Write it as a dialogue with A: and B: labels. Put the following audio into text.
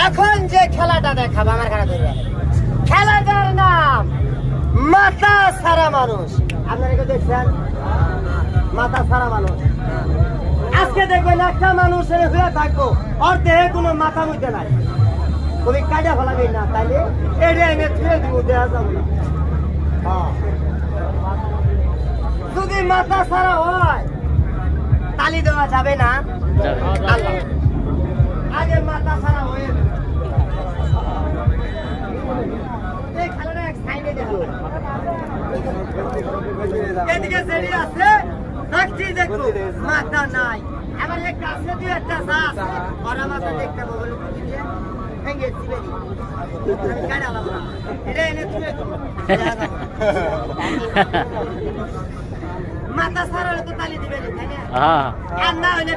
A: এখন যে খেলাটা দেখাবো আমার কাছে ধরে খেলাটার নাম মাথা সারা মানুষ। আপনারা কি দেখছেন মাথা সারা মানুষ? আজকে দেখবেন একটা মানুষের হয়ে থাকবো ওর দেহে কোনো মাথা মুইতে নাই, তুমি কাজা ফেলাবি না, তাইলে এটা এনে ছুঁয়ে দিব, দেওয়া যাবো না। যদি মাথা সারা হয় তালি দেওয়া যাবে না। আগে মাথা সারা হয়ে এই খেলাটা এক সাইডে দেখো, এদিকে সেটি আছে দেখছি, দেখো মাথা নাই। আবার একটা আছে দুই একটা আছে আর আমাকে দেখতে বগল দিয়ে ভেঙে দিবে নি, আমি কাটালাম না, এটা এনে ছুঁয়ে দিব। মাথা সারা হলে তো তালি দিবে না, তাই না? আর না হলে